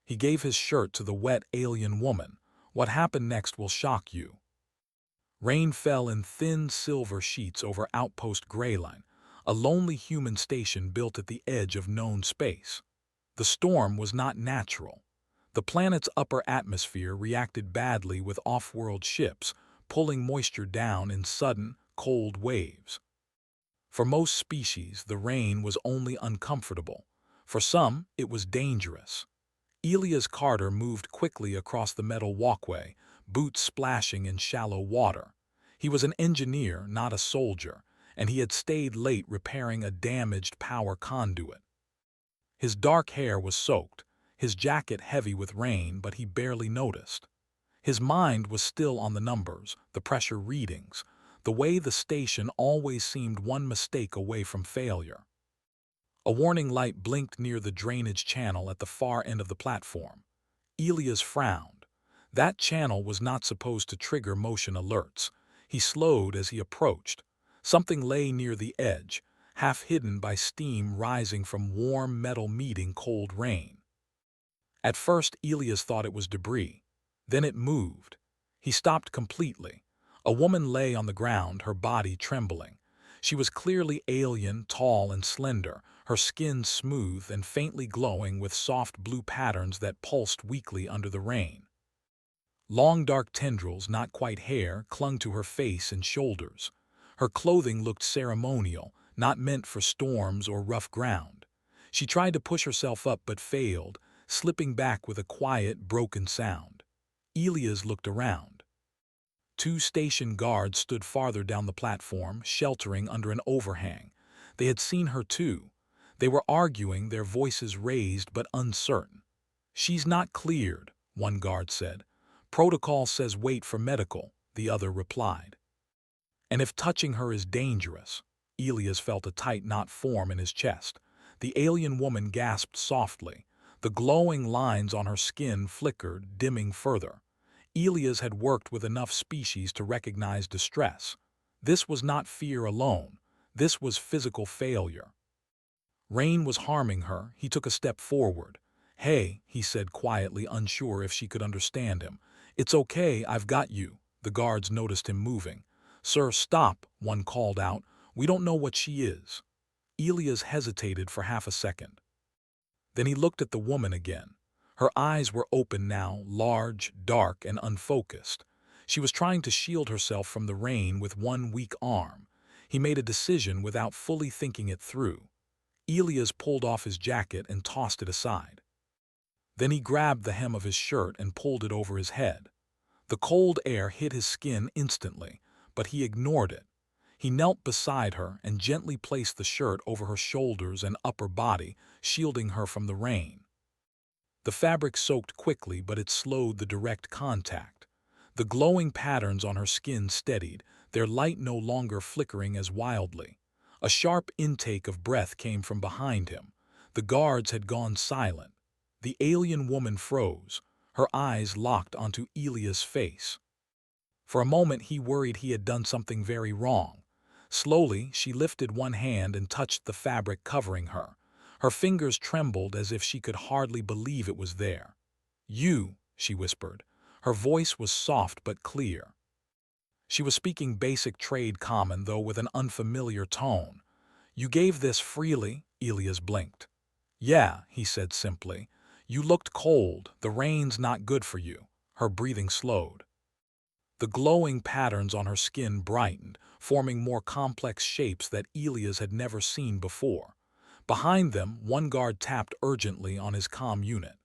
He gave his shirt to the wet alien woman. What happened next will shock you. Rain fell in thin silver sheets over Outpost Greyline, a lonely human station built at the edge of known space. The storm was not natural. The planet's upper atmosphere reacted badly with off-world ships, pulling moisture down in sudden, cold waves. For most species, the rain was only uncomfortable. For some, it was dangerous. Elias Carter moved quickly across the metal walkway, boots splashing in shallow water. He was an engineer, not a soldier, and he had stayed late repairing a damaged power conduit. His dark hair was soaked, his jacket heavy with rain, but he barely noticed. His mind was still on the numbers, the pressure readings, the way the station always seemed one mistake away from failure. A warning light blinked near the drainage channel at the far end of the platform. Elias frowned. That channel was not supposed to trigger motion alerts. He slowed as he approached. Something lay near the edge, half hidden by steam rising from warm metal meeting cold rain. At first, Elias thought it was debris. Then it moved. He stopped completely. A woman lay on the ground, her body trembling. She was clearly alien, tall and slender, her skin smooth and faintly glowing with soft blue patterns that pulsed weakly under the rain. Long dark tendrils, not quite hair, clung to her face and shoulders. Her clothing looked ceremonial, not meant for storms or rough ground. She tried to push herself up but failed, slipping back with a quiet, broken sound. Elias looked around. 2 station guards stood farther down the platform, sheltering under an overhang. They had seen her too. They were arguing, their voices raised but uncertain. "She's not cleared," one guard said. "Protocol says wait for medical," the other replied. "And if touching her is dangerous?" Elias felt a tight knot form in his chest. The alien woman gasped softly. The glowing lines on her skin flickered, dimming further. Elias had worked with enough species to recognize distress. This was not fear alone. This was physical failure. Rain was harming her. He took a step forward. "Hey," he said quietly, unsure if she could understand him. "It's okay, I've got you." The guards noticed him moving. "Sir, stop," one called out. "We don't know what she is." Elias hesitated for half a second. Then he looked at the woman again. Her eyes were open now, large, dark, and unfocused. She was trying to shield herself from the rain with one weak arm. He made a decision without fully thinking it through. Elias pulled off his jacket and tossed it aside. Then he grabbed the hem of his shirt and pulled it over his head. The cold air hit his skin instantly, but he ignored it. He knelt beside her and gently placed the shirt over her shoulders and upper body, shielding her from the rain. The fabric soaked quickly, but it slowed the direct contact. The glowing patterns on her skin steadied, their light no longer flickering as wildly. A sharp intake of breath came from behind him. The guards had gone silent. The alien woman froze, her eyes locked onto Elias' face. For a moment he worried he had done something very wrong. Slowly, she lifted one hand and touched the fabric covering her. Her fingers trembled as if she could hardly believe it was there. "You," she whispered. Her voice was soft but clear. She was speaking basic trade common, though with an unfamiliar tone. "You gave this freely?" Elias blinked. "Yeah," he said simply. "You looked cold. The rain's not good for you." Her breathing slowed. The glowing patterns on her skin brightened, forming more complex shapes that Elias had never seen before. Behind them, one guard tapped urgently on his comm unit.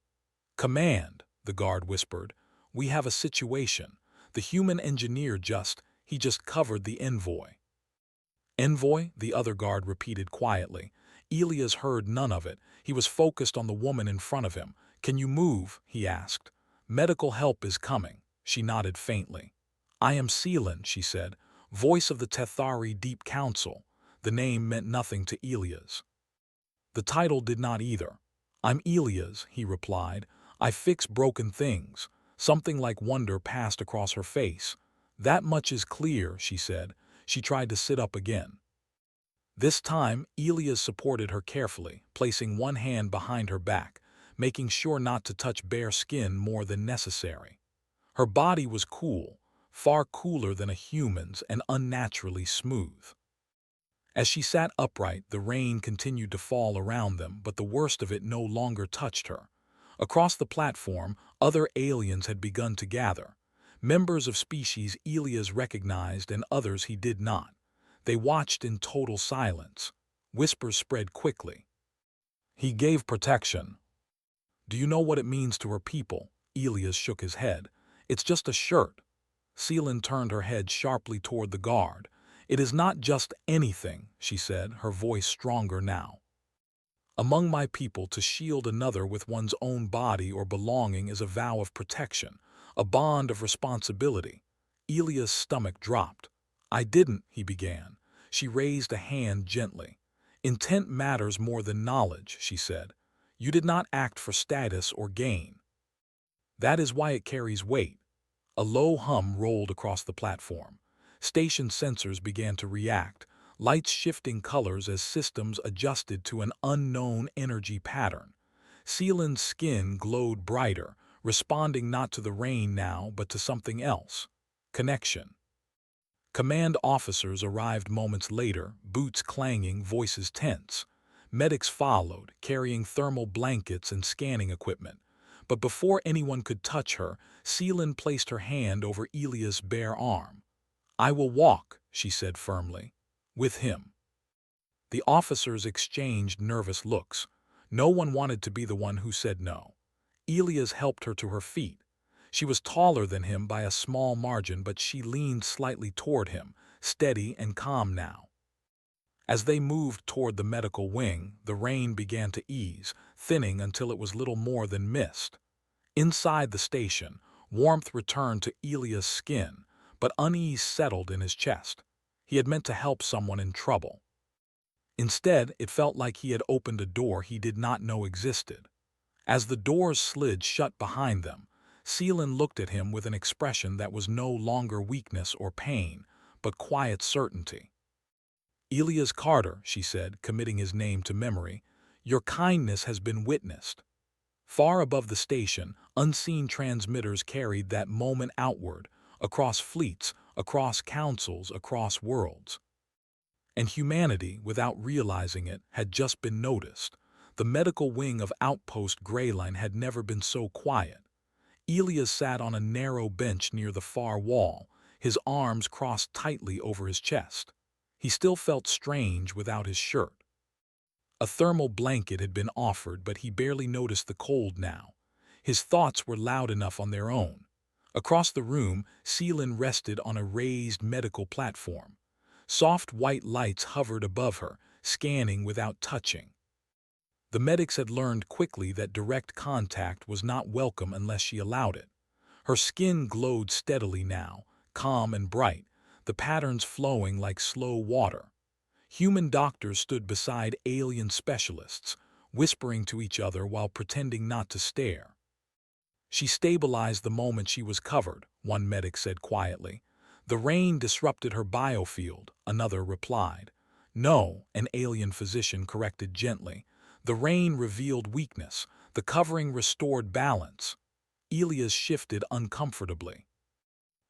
"Command," the guard whispered. "We have a situation. The human engineer he just covered the envoy." "Envoy?" the other guard repeated quietly. Elias heard none of it. He was focused on the woman in front of him. "Can you move?" he asked. "Medical help is coming." She nodded faintly. "I am Seelan," she said, "voice of the Tethari Deep Council." The name meant nothing to Elias. The title did not either. "I'm Elias," he replied. "I fix broken things." Something like wonder passed across her face. "That much is clear," she said. She tried to sit up again. This time, Elias supported her carefully, placing one hand behind her back. making sure not to touch bare skin more than necessary. Her body was cool, far cooler than a human's, and unnaturally smooth. As she sat upright, the rain continued to fall around them, but the worst of it no longer touched her. Across the platform, other aliens had begun to gather. Members of species Elias recognized and others he did not. They watched in total silence. Whispers spread quickly. He gave protection. Do you know what it means to her people? Elias shook his head. It's just a shirt. Seelan turned her head sharply toward the guard. It is not just anything, she said, her voice stronger now. Among my people, to shield another with one's own body or belonging is a vow of protection, a bond of responsibility. Elias' stomach dropped. I didn't, he began. She raised a hand gently. Intent matters more than knowledge, she said. You did not act for status or gain. That is why it carries weight. A low hum rolled across the platform. Station sensors began to react, lights shifting colors as systems adjusted to an unknown energy pattern. Seelan's skin glowed brighter, responding not to the rain now but to something else. Connection. Command officers arrived moments later, boots clanging, voices tense. Medics followed, carrying thermal blankets and scanning equipment. But before anyone could touch her, Seelan placed her hand over Elias' bare arm. I will walk, she said firmly. With him. The officers exchanged nervous looks. No one wanted to be the one who said no. Elias helped her to her feet. She was taller than him by a small margin, but she leaned slightly toward him, steady and calm now. As they moved toward the medical wing, the rain began to ease, thinning until it was little more than mist. Inside the station, warmth returned to Elias' skin, but unease settled in his chest. He had meant to help someone in trouble. Instead, it felt like he had opened a door he did not know existed. As the doors slid shut behind them, Seelan looked at him with an expression that was no longer weakness or pain, but quiet certainty. Elias Carter, she said, committing his name to memory, your kindness has been witnessed. Far above the station, unseen transmitters carried that moment outward, across fleets, across councils, across worlds. And humanity, without realizing it, had just been noticed. The medical wing of Outpost Greyline had never been so quiet. Elias sat on a narrow bench near the far wall, his arms crossed tightly over his chest. He still felt strange without his shirt. A thermal blanket had been offered, but he barely noticed the cold now. His thoughts were loud enough on their own. Across the room, Seelan rested on a raised medical platform. Soft white lights hovered above her, scanning without touching. The medics had learned quickly that direct contact was not welcome unless she allowed it. Her skin glowed steadily now, calm and bright, the patterns flowing like slow water. Human doctors stood beside alien specialists, whispering to each other while pretending not to stare. She stabilized the moment she was covered, one medic said quietly. The rain disrupted her biofield, another replied. No, an alien physician corrected gently. The rain revealed weakness. The covering restored balance. Elias shifted uncomfortably.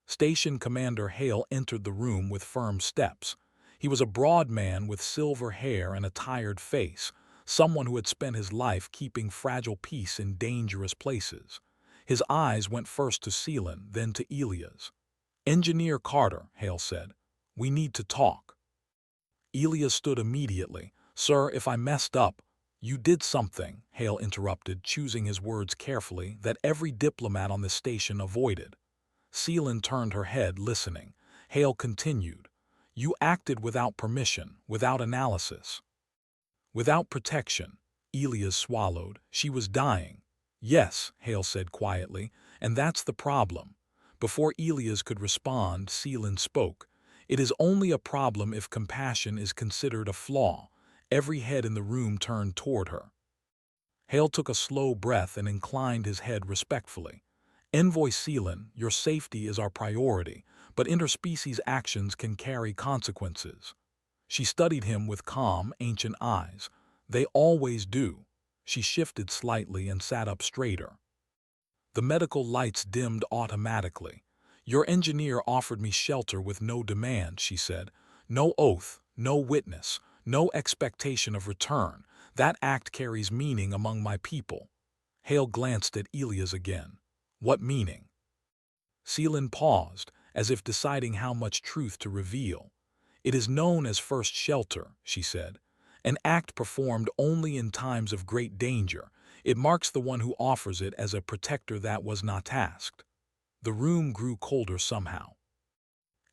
Station Commander Hale entered the room with firm steps. He was a broad man with silver hair and a tired face, someone who had spent his life keeping fragile peace in dangerous places. His eyes went first to Seelan, then to Elias. Engineer Carter, Hale said, we need to talk. Elias stood immediately. Sir, if I messed up, you did something, Hale interrupted, choosing his words carefully, that every diplomat on the station avoided. Seelan turned her head, listening. Hale continued. You acted without permission, without analysis. Without protection. Elias swallowed. She was dying. Yes, Hale said quietly, and that's the problem. Before Elias could respond, Seelan spoke. It is only a problem if compassion is considered a flaw. Every head in the room turned toward her. Hale took a slow breath and inclined his head respectfully. Envoy Seelan, your safety is our priority, but interspecies actions can carry consequences. She studied him with calm, ancient eyes. They always do. She shifted slightly and sat up straighter. The medical lights dimmed automatically. Your engineer offered me shelter with no demand, she said. No oath, no witness, no expectation of return. That act carries meaning among my people. Hale glanced at Elias again. What meaning? Seelan paused, as if deciding how much truth to reveal. It is known as first shelter, she said. An act performed only in times of great danger. It marks the one who offers it as a protector that was not tasked. The room grew colder somehow.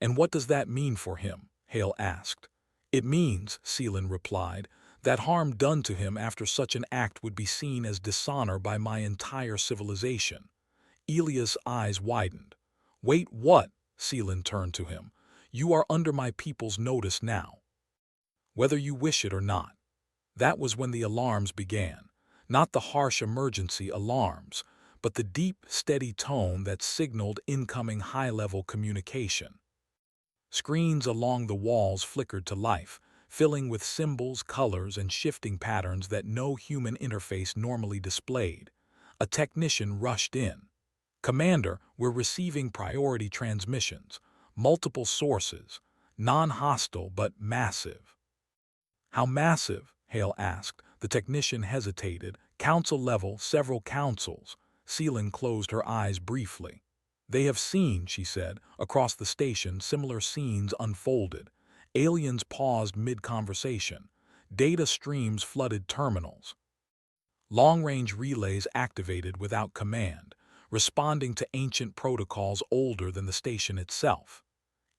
And what does that mean for him? Hale asked. It means, Seelan replied, that harm done to him after such an act would be seen as dishonor by my entire civilization. Elias' eyes widened. Wait, what? Seelan turned to him. You are under my people's notice now. Whether you wish it or not. That was when the alarms began. Not the harsh emergency alarms, but the deep, steady tone that signaled incoming high-level communication. Screens along the walls flickered to life, filling with symbols, colors, and shifting patterns that no human interface normally displayed. A technician rushed in. Commander, we're receiving priority transmissions. Multiple sources. Non-hostile but massive. How massive? Hale asked. The technician hesitated. Council level, several councils. Seelan closed her eyes briefly. They have seen, she said, across the station similar scenes unfolded. Aliens paused mid-conversation. Data streams flooded terminals. Long-range relays activated without command, responding to ancient protocols older than the station itself.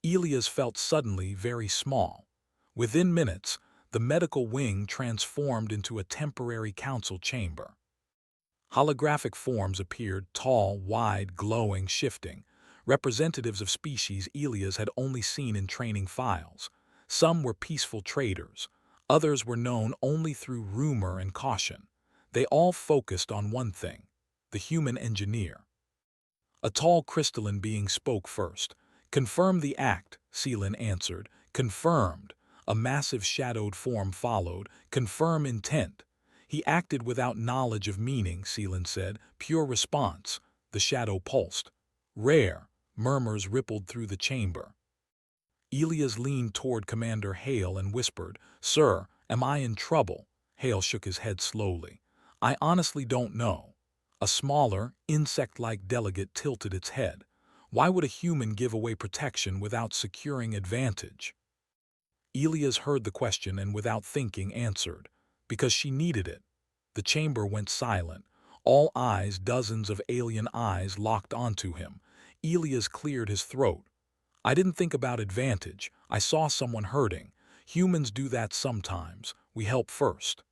Elias felt suddenly very small. Within minutes, the medical wing transformed into a temporary council chamber. Holographic forms appeared, tall, wide, glowing, shifting, representatives of species Elias had only seen in training files. Some were peaceful traders, others were known only through rumor and caution. They all focused on one thing, the human engineer. A tall crystalline being spoke first. Confirm the act, Seelan answered. Confirmed. A massive shadowed form followed. Confirm intent. He acted without knowledge of meaning, Seelan said. Pure response. The shadow pulsed. Rare. Murmurs rippled through the chamber. Elias leaned toward Commander Hale and whispered, Sir, am I in trouble? Hale shook his head slowly. I honestly don't know. A smaller, insect-like delegate tilted its head. Why would a human give away protection without securing advantage? Elias heard the question and without thinking answered, because she needed it. The chamber went silent. All eyes, dozens of alien eyes, locked onto him. Elias cleared his throat. I didn't think about advantage. I saw someone hurting. Humans do that sometimes. We help first.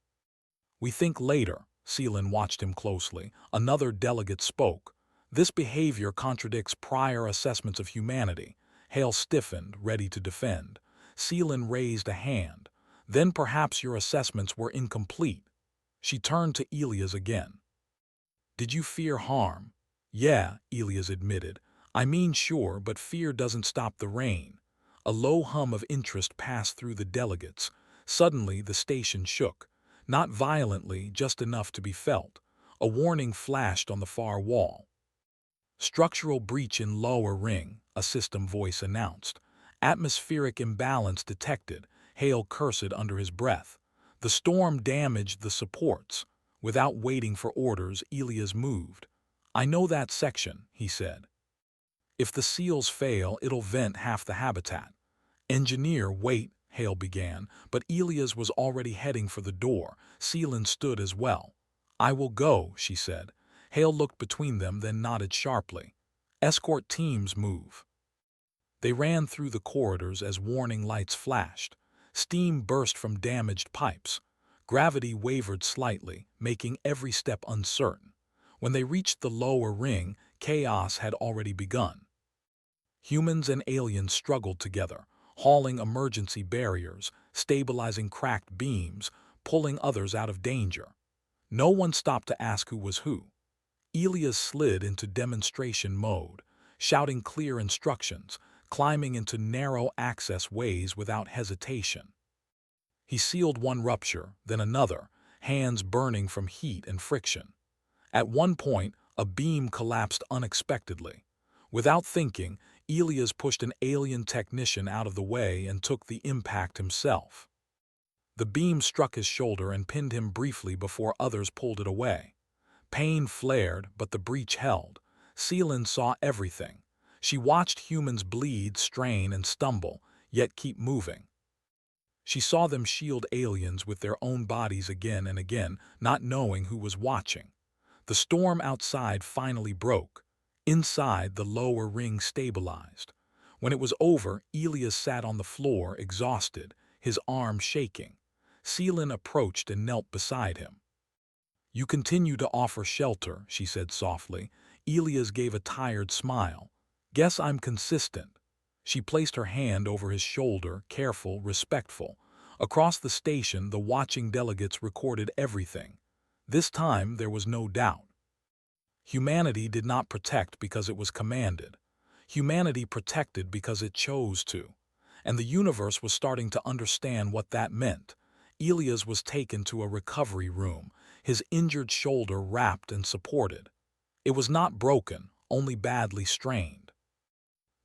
We think later. Seelan watched him closely. Another delegate spoke. This behavior contradicts prior assessments of humanity. Hale stiffened, ready to defend. Seelan raised a hand. Then perhaps your assessments were incomplete. She turned to Elias again. Did you fear harm? Yeah, Elias admitted. I mean sure, but fear doesn't stop the rain. A low hum of interest passed through the delegates. Suddenly the station shook. Not violently, just enough to be felt. A warning flashed on the far wall. Structural breach in lower ring, a system voice announced. Atmospheric imbalance detected. Hale cursed under his breath. The storm damaged the supports. Without waiting for orders, Elias moved. I know that section, he said. If the seals fail, it'll vent half the habitat. Engineer, wait, Hale began, but Elias was already heading for the door. Seelan stood as well. I will go, she said. Hale looked between them, then nodded sharply. Escort teams move. They ran through the corridors as warning lights flashed. Steam burst from damaged pipes. Gravity wavered slightly, making every step uncertain. When they reached the lower ring, chaos had already begun. Humans and aliens struggled together, hauling emergency barriers, stabilizing cracked beams, pulling others out of danger. No one stopped to ask who was who. Elias slid into demonstration mode, shouting clear instructions, climbing into narrow access ways without hesitation. He sealed one rupture, then another. hands burning from heat and friction. At one point, a beam collapsed unexpectedly. Without thinking, Elias pushed an alien technician out of the way and took the impact himself. The beam struck his shoulder and pinned him briefly before others pulled it away. Pain flared, but the breach held. Seelan saw everything. She watched humans bleed, strain, and stumble, yet keep moving. She saw them shield aliens with their own bodies again and again, not knowing who was watching. The storm outside finally broke. Inside, the lower ring stabilized. When it was over, Elias sat on the floor, exhausted, his arm shaking. Seelan approached and knelt beside him. "You continue to offer shelter," she said softly. Elias gave a tired smile. "Guess I'm consistent." She placed her hand over his shoulder, careful, respectful. Across the station, the watching delegates recorded everything. This time, there was no doubt. Humanity did not protect because it was commanded. Humanity protected because it chose to. And the universe was starting to understand what that meant. Elias was taken to a recovery room, his injured shoulder wrapped and supported. It was not broken, only badly strained.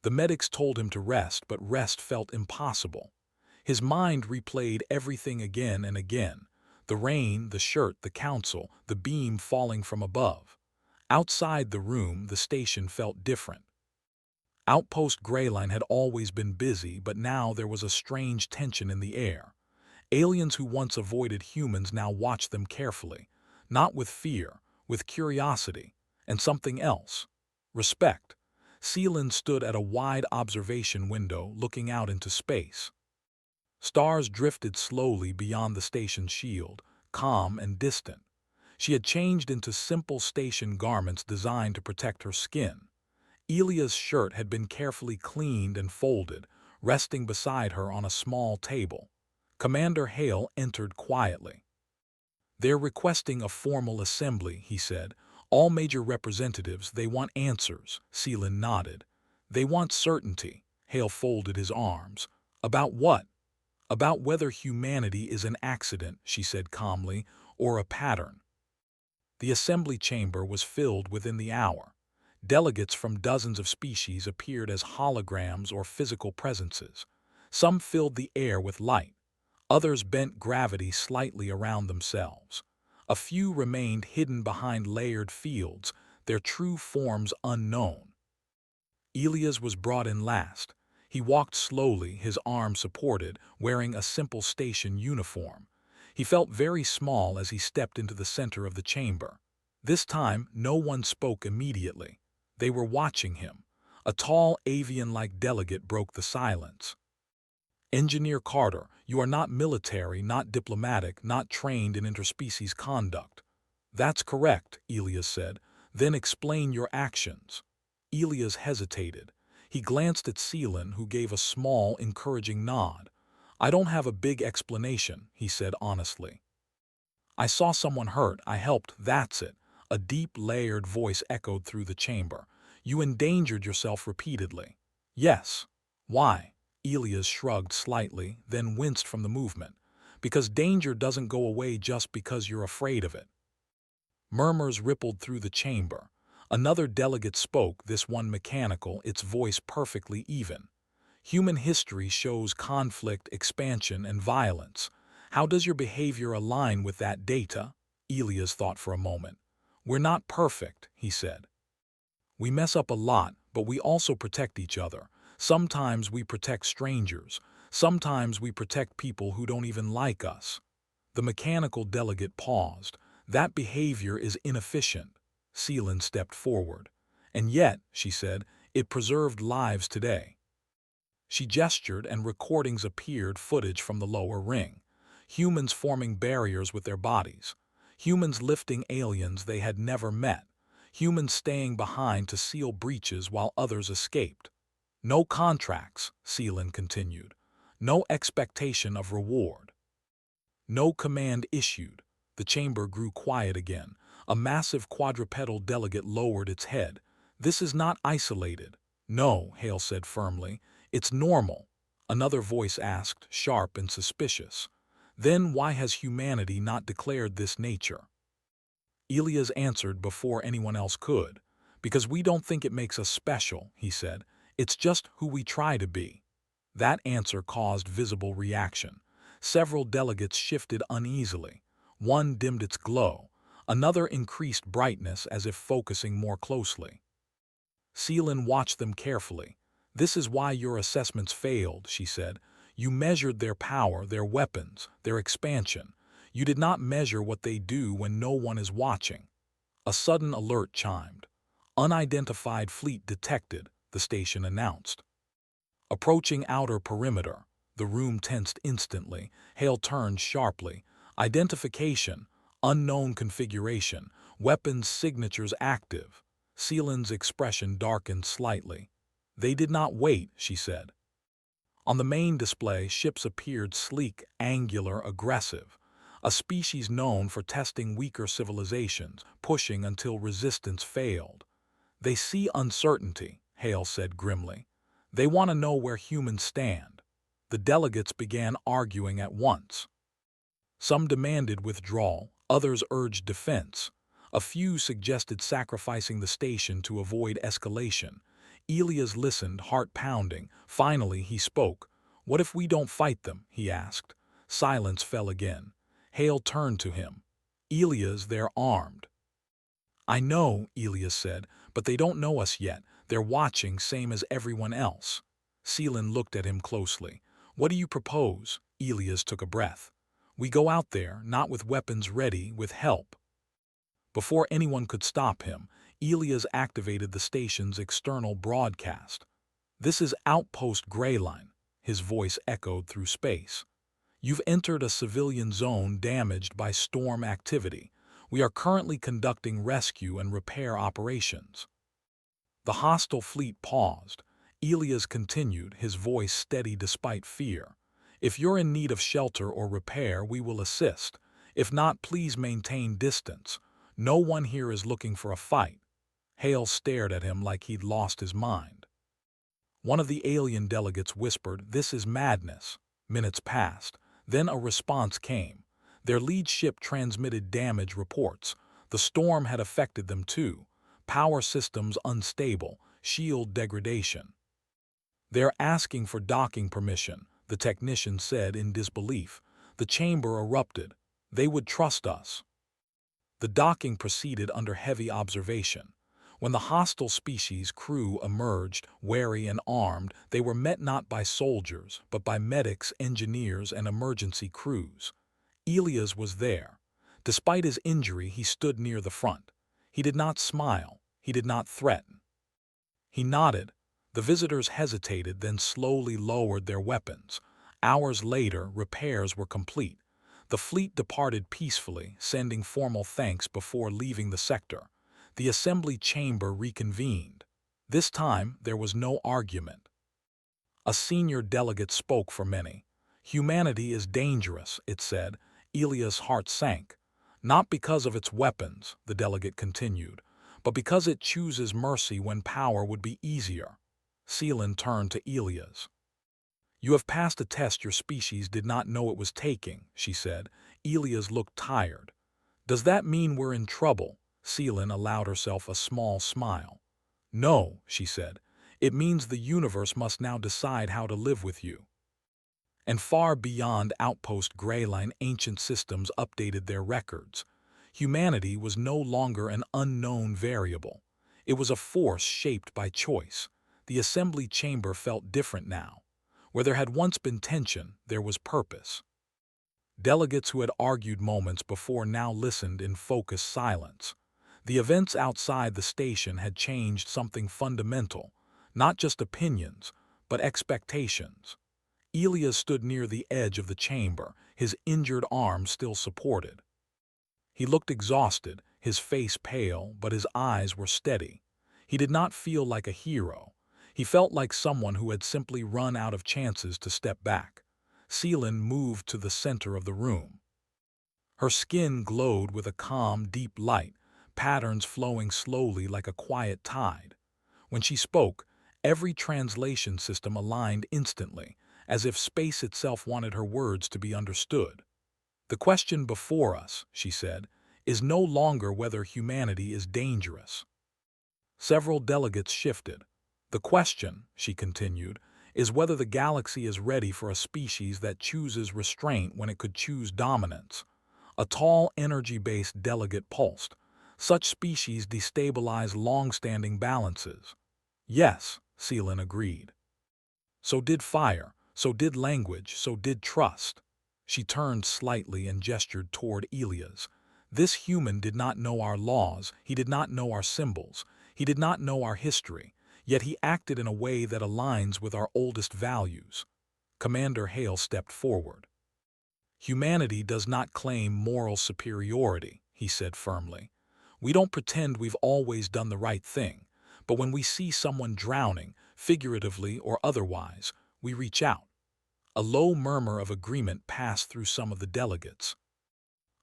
The medics told him to rest, but rest felt impossible. His mind replayed everything again and again. The rain, the shirt, the council, the beam falling from above. Outside the room, the station felt different. Outpost Greyline had always been busy, but now there was a strange tension in the air. Aliens who once avoided humans now watched them carefully, not with fear, with curiosity, and something else: respect. Seelan stood at a wide observation window looking out into space. Stars drifted slowly beyond the station's shield, calm and distant. She had changed into simple station garments designed to protect her skin. Elia's shirt had been carefully cleaned and folded, resting beside her on a small table. Commander Hale entered quietly. "They're requesting a formal assembly," he said. "All major representatives, they want answers." Seelan nodded. "They want certainty." Hale folded his arms. "About what?" "About whether humanity is an accident," she said calmly, "or a pattern." The assembly chamber was filled within the hour. Delegates from dozens of species appeared as holograms or physical presences. Some filled the air with light. Others bent gravity slightly around themselves. A few remained hidden behind layered fields, their true forms unknown. Elias was brought in last. He walked slowly, his arms supported, wearing a simple station uniform. He felt very small as he stepped into the center of the chamber. This time, no one spoke immediately. They were watching him. A tall, avian-like delegate broke the silence. "Engineer Carter, you are not military, not diplomatic, not trained in interspecies conduct." "That's correct," Elias said. "Then explain your actions." Elias hesitated. He glanced at Seelan, who gave a small, encouraging nod. "I don't have a big explanation," he said honestly. "I saw someone hurt, I helped, that's it." A deep, layered voice echoed through the chamber. "You endangered yourself repeatedly." "Yes." "Why?" Elias shrugged slightly, then winced from the movement. "Because danger doesn't go away just because you're afraid of it." Murmurs rippled through the chamber. Another delegate spoke, this one mechanical, its voice perfectly even. "Human history shows conflict, expansion, and violence. How does your behavior align with that data?" Elias thought for a moment. "We're not perfect," he said. "We mess up a lot, but we also protect each other. Sometimes we protect strangers. Sometimes we protect people who don't even like us." The mechanical delegate paused. "That behavior is inefficient." Seelan stepped forward. "And yet," she said, "it preserved lives today." She gestured and recordings appeared, footage from the lower ring. Humans forming barriers with their bodies. Humans lifting aliens they had never met. Humans staying behind to seal breaches while others escaped. "No contracts," Seelan continued. "No expectation of reward. No command issued." The chamber grew quiet again. A massive quadrupedal delegate lowered its head. "This is not isolated." "No," Hale said firmly. "It's normal." Another voice asked, sharp and suspicious. Then why has humanity not declared this nature? Elias answered before anyone else could. Because we don't think it makes us special, he said. It's just who we try to be. That answer caused visible reaction. Several delegates shifted uneasily. One dimmed its glow. Another increased brightness as if focusing more closely. Seelin watched them carefully. This is why your assessments failed, she said. You measured their power, their weapons, their expansion. You did not measure what they do when no one is watching. A sudden alert chimed. Unidentified fleet detected, the station announced. Approaching outer perimeter, the room tensed instantly. Hale turned sharply. Identification, unknown configuration, weapons signatures active. Seelin's expression darkened slightly. They did not wait, she said. On the main display, ships appeared sleek, angular, aggressive. A species known for testing weaker civilizations, pushing until resistance failed. They see uncertainty, Hale said grimly. They want to know where humans stand. The delegates began arguing at once. Some demanded withdrawal, others urged defense. A few suggested sacrificing the station to avoid escalation. Elias listened, heart pounding. Finally, he spoke. What if we don't fight them? He asked. Silence fell again. Hale turned to him. Elias, they're armed. I know, Elias said, but they don't know us yet. They're watching, same as everyone else. Seelin looked at him closely. What do you propose? Elias took a breath. We go out there, not with weapons ready, with help. Before anyone could stop him, Elias activated the station's external broadcast. This is Outpost Greyline, his voice echoed through space. You've entered a civilian zone damaged by storm activity. We are currently conducting rescue and repair operations. The hostile fleet paused. Elias continued, his voice steady despite fear. If you're in need of shelter or repair, we will assist. If not, please maintain distance. No one here is looking for a fight. Hale stared at him like he'd lost his mind. One of the alien delegates whispered, "This is madness." Minutes passed. Then a response came. Their lead ship transmitted damage reports. The storm had affected them too. Power systems unstable, shield degradation. They're asking for docking permission, the technician said in disbelief. The chamber erupted. They would trust us. The docking proceeded under heavy observation. When the hostile species crew emerged, wary and armed, they were met not by soldiers, but by medics, engineers, and emergency crews. Elias was there. Despite his injury, he stood near the front. He did not smile. He did not threaten. He nodded. The visitors hesitated, then slowly lowered their weapons. Hours later, repairs were complete. The fleet departed peacefully, sending formal thanks before leaving the sector. The assembly chamber reconvened. This time, there was no argument. A senior delegate spoke for many. Humanity is dangerous, it said. Elias' heart sank. Not because of its weapons, the delegate continued, but because it chooses mercy when power would be easier. Seelin turned to Elias. You have passed a test your species did not know it was taking, she said. Elias looked tired. Does that mean we're in trouble? Seelin allowed herself a small smile. No, she said. It means the universe must now decide how to live with you. And far beyond Outpost Greyline, ancient systems updated their records. Humanity was no longer an unknown variable. It was a force shaped by choice. The assembly chamber felt different now. Where there had once been tension, there was purpose. Delegates who had argued moments before now listened in focused silence. The events outside the station had changed something fundamental, not just opinions, but expectations. Elias stood near the edge of the chamber, his injured arm still supported. He looked exhausted, his face pale, but his eyes were steady. He did not feel like a hero. He felt like someone who had simply run out of chances to step back. Seelin moved to the center of the room. Her skin glowed with a calm, deep light, patterns flowing slowly like a quiet tide. When she spoke, every translation system aligned instantly, as if space itself wanted her words to be understood. The question before us, she said, is no longer whether humanity is dangerous. Several delegates shifted. The question, she continued, is whether the galaxy is ready for a species that chooses restraint when it could choose dominance. A tall, energy-based delegate pulsed. Such species destabilize long-standing balances. Yes, Seelan agreed. So did fire, so did language, so did trust. She turned slightly and gestured toward Elias. This human did not know our laws, he did not know our symbols, he did not know our history, yet he acted in a way that aligns with our oldest values. Commander Hale stepped forward. Humanity does not claim moral superiority, he said firmly. We don't pretend we've always done the right thing, but when we see someone drowning, figuratively or otherwise, we reach out. A low murmur of agreement passed through some of the delegates.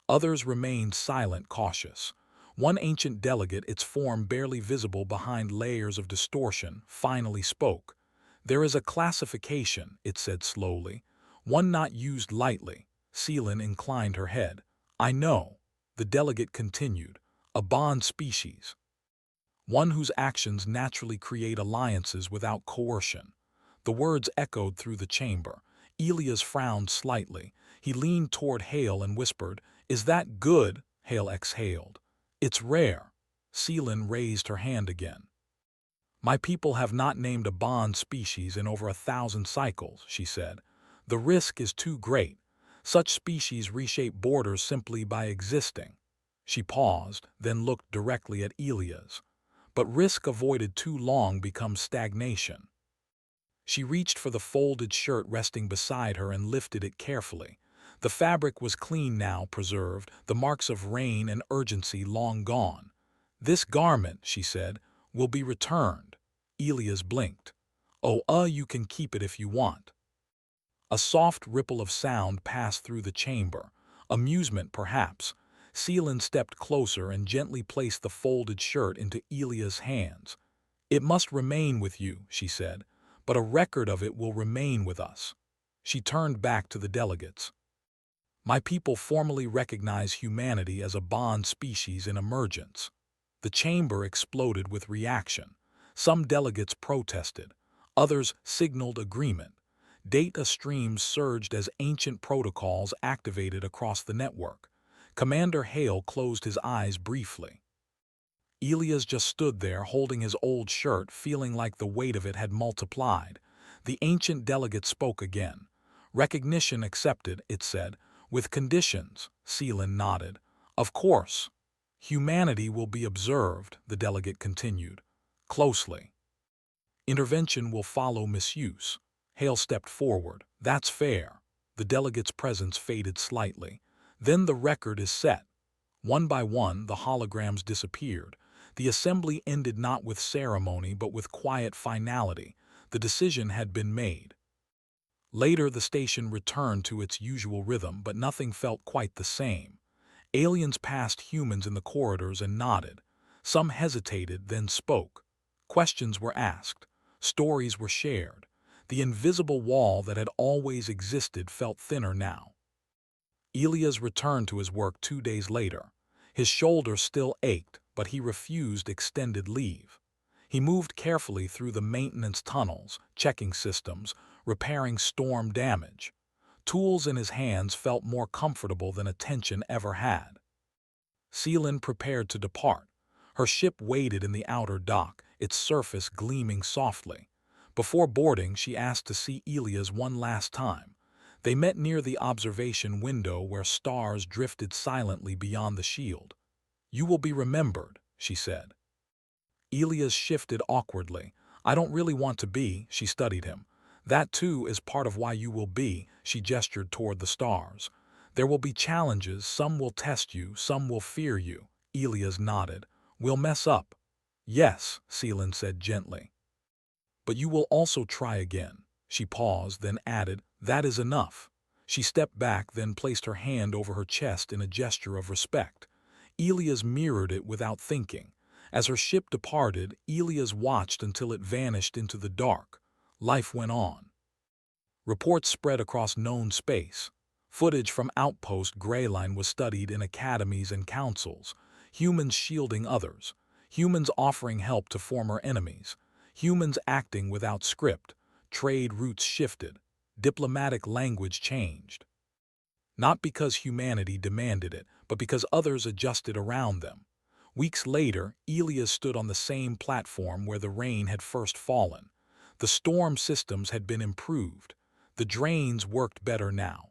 Others remained silent, cautious. One ancient delegate, its form barely visible behind layers of distortion, finally spoke. There is a classification, it said slowly, one not used lightly. Seelan inclined her head. I know, the delegate continued, a bond species. One whose actions naturally create alliances without coercion. The words echoed through the chamber. Elias frowned slightly. He leaned toward Hale and whispered, "Is that good?" Hale exhaled. "It's rare." Seelan raised her hand again. "My people have not named a bond species in over 1,000 cycles," she said. "The risk is too great. Such species reshape borders simply by existing." She paused, then looked directly at Elias. "But risk avoided too long becomes stagnation." She reached for the folded shirt resting beside her and lifted it carefully. The fabric was clean now, preserved, the marks of rain and urgency long gone. "This garment," she said, "will be returned." Elias blinked. "Oh, you can keep it if you want." A soft ripple of sound passed through the chamber. Amusement, perhaps. Seelan stepped closer and gently placed the folded shirt into Elia's hands. "It must remain with you," she said, "but a record of it will remain with us." She turned back to the delegates. "My people formally recognize humanity as a bond species in emergence." The chamber exploded with reaction. Some delegates protested. Others signaled agreement. Data streams surged as ancient protocols activated across the network. Commander Hale closed his eyes briefly. Elias just stood there holding his old shirt, feeling like the weight of it had multiplied. The ancient delegate spoke again. "Recognition accepted," it said, "with conditions." Seelan nodded. "Of course. Humanity will be observed," the delegate continued, "closely. Intervention will follow misuse." Hale stepped forward. "That's fair." The delegate's presence faded slightly. "Then the record is set." One by one, the holograms disappeared. The assembly ended not with ceremony but with quiet finality. The decision had been made. Later, the station returned to its usual rhythm, but nothing felt quite the same. Aliens passed humans in the corridors and nodded. Some hesitated, then spoke. Questions were asked. Stories were shared. The invisible wall that had always existed felt thinner now. Elias returned to his work 2 days later. His shoulder still ached, but he refused extended leave. He moved carefully through the maintenance tunnels, checking systems, repairing storm damage. Tools in his hands felt more comfortable than attention ever had. Seelan prepared to depart. Her ship waited in the outer dock, its surface gleaming softly. Before boarding, she asked to see Elias one last time. They met near the observation window where stars drifted silently beyond the shield. "You will be remembered," she said. Elias shifted awkwardly. "I don't really want to be," she studied him. "That too is part of why you will be," she gestured toward the stars. "There will be challenges, some will test you, some will fear you." Elias nodded. "We'll mess up." "Yes," Seelan said gently. "But you will also try again." She paused, then added, "That is enough." She stepped back, then placed her hand over her chest in a gesture of respect. Elias mirrored it without thinking. As her ship departed, Elias watched until it vanished into the dark. Life went on. Reports spread across known space. Footage from Outpost Greyline was studied in academies and councils, humans shielding others, humans offering help to former enemies, humans acting without script, trade routes shifted, diplomatic language changed. Not because humanity demanded it, but because others adjusted around them. Weeks later, Elias stood on the same platform where the rain had first fallen. The storm systems had been improved. The drains worked better now.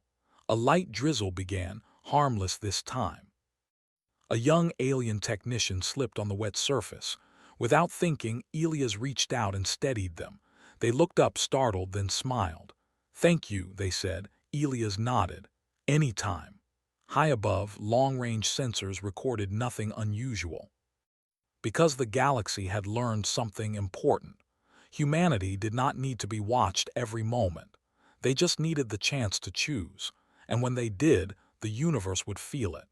A light drizzle began, harmless this time. A young alien technician slipped on the wet surface. Without thinking, Elias reached out and steadied them. They looked up startled, then smiled. "Thank you," they said. Elias nodded. "Anytime." High above, long-range sensors recorded nothing unusual. Because the galaxy had learned something important. Humanity did not need to be watched every moment. They just needed the chance to choose. And when they did, the universe would feel it.